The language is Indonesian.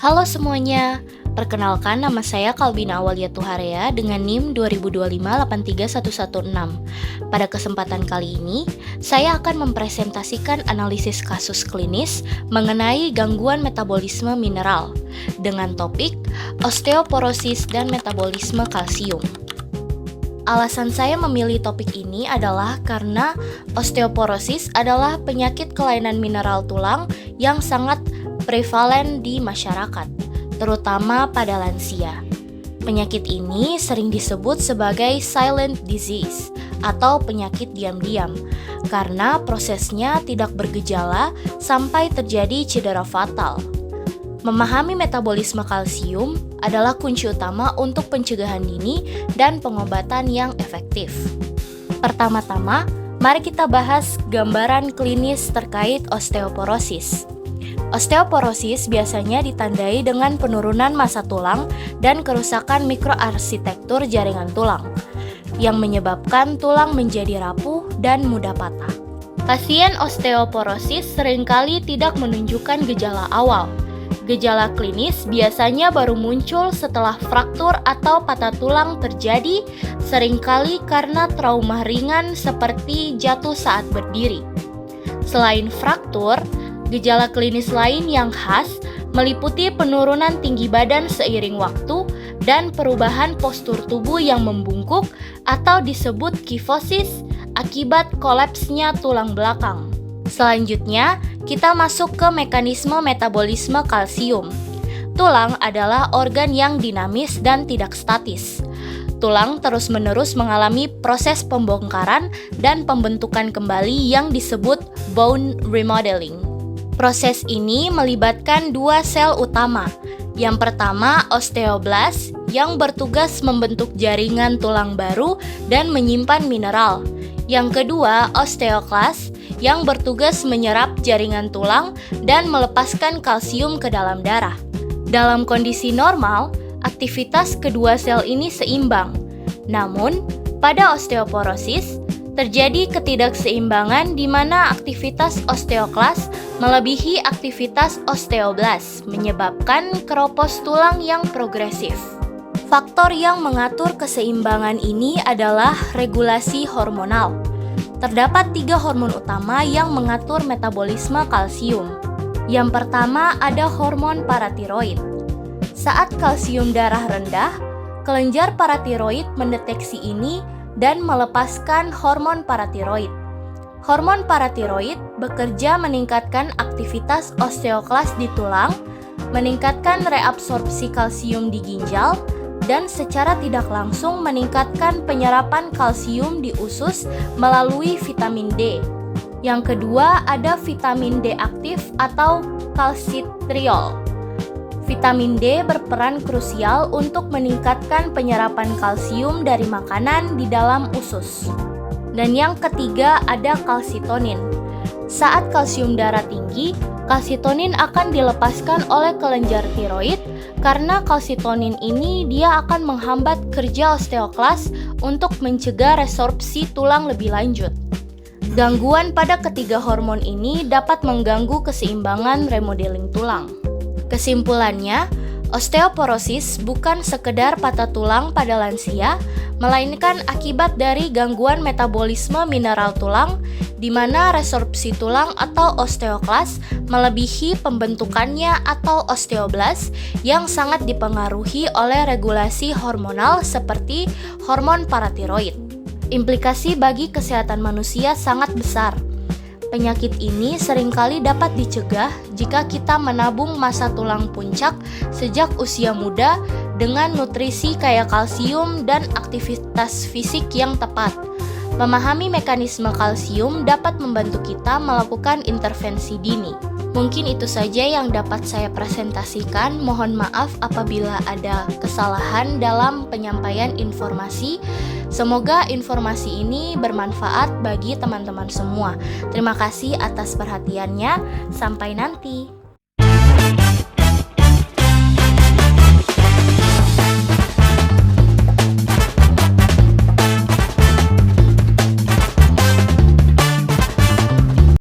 Halo semuanya, perkenalkan nama saya Kalbina Awalia Tuharea dengan NIM 2025-83116. Pada kesempatan kali ini, saya akan mempresentasikan analisis kasus klinis mengenai gangguan metabolisme mineral dengan topik osteoporosis dan metabolisme kalsium. Alasan saya memilih topik ini adalah karena osteoporosis adalah penyakit kelainan mineral tulang yang sangat prevalen di masyarakat, terutama pada lansia. Penyakit ini sering disebut sebagai silent disease atau penyakit diam-diam karena prosesnya tidak bergejala sampai terjadi cedera fatal. Memahami metabolisme kalsium adalah kunci utama untuk pencegahan dini dan pengobatan yang efektif. Pertama-tama, mari kita bahas gambaran klinis terkait osteoporosis. Osteoporosis biasanya ditandai dengan penurunan massa tulang dan kerusakan mikroarsitektur jaringan tulang, yang menyebabkan tulang menjadi rapuh dan mudah patah. Pasien osteoporosis seringkali tidak menunjukkan gejala awal. Gejala klinis biasanya baru muncul setelah fraktur atau patah tulang terjadi, seringkali karena trauma ringan seperti jatuh saat berdiri. Selain fraktur, gejala klinis lain yang khas meliputi penurunan tinggi badan seiring waktu dan perubahan postur tubuh yang membungkuk atau disebut kifosis akibat kolapsnya tulang belakang. Selanjutnya, kita masuk ke mekanisme metabolisme kalsium. Tulang adalah organ yang dinamis dan tidak statis. Tulang terus-menerus mengalami proses pembongkaran dan pembentukan kembali yang disebut bone remodeling. Proses ini melibatkan dua sel utama. Yang pertama, osteoblast yang bertugas membentuk jaringan tulang baru dan menyimpan mineral. Yang kedua, osteoklas yang bertugas menyerap jaringan tulang dan melepaskan kalsium ke dalam darah. Dalam kondisi normal, aktivitas kedua sel ini seimbang. Namun, pada osteoporosis, terjadi ketidakseimbangan di mana aktivitas osteoklas melebihi aktivitas osteoblast, menyebabkan keropos tulang yang progresif. Faktor yang mengatur keseimbangan ini adalah regulasi hormonal. Terdapat 3 hormon utama yang mengatur metabolisme kalsium. Yang pertama ada hormon paratiroid. Saat kalsium darah rendah, kelenjar paratiroid mendeteksi ini dan melepaskan hormon paratiroid. Hormon paratiroid bekerja meningkatkan aktivitas osteoklas di tulang, meningkatkan reabsorpsi kalsium di ginjal, dan secara tidak langsung meningkatkan penyerapan kalsium di usus melalui vitamin D. Yang kedua ada vitamin D aktif atau kalsitriol. Vitamin D berperan krusial untuk meningkatkan penyerapan kalsium dari makanan di dalam usus. Dan yang ketiga ada kalsitonin. Saat kalsium darah tinggi, kalsitonin akan dilepaskan oleh kelenjar tiroid. Karena kalsitonin ini dia akan menghambat kerja osteoklas untuk mencegah resorpsi tulang lebih lanjut. Gangguan pada ketiga hormon ini dapat mengganggu keseimbangan remodeling tulang. Kesimpulannya, osteoporosis bukan sekedar patah tulang pada lansia, melainkan akibat dari gangguan metabolisme mineral tulang di mana resorpsi tulang atau osteoklas melebihi pembentukannya atau osteoblast yang sangat dipengaruhi oleh regulasi hormonal seperti hormon paratiroid. Implikasi bagi kesehatan manusia sangat besar. Penyakit ini seringkali dapat dicegah jika kita menabung massa tulang puncak sejak usia muda dengan nutrisi kaya kalsium dan aktivitas fisik yang tepat. Memahami mekanisme kalsium dapat membantu kita melakukan intervensi dini. Mungkin itu saja yang dapat saya presentasikan. Mohon maaf apabila ada kesalahan dalam penyampaian informasi. Semoga informasi ini bermanfaat bagi teman-teman semua. Terima kasih atas perhatiannya. Sampai nanti.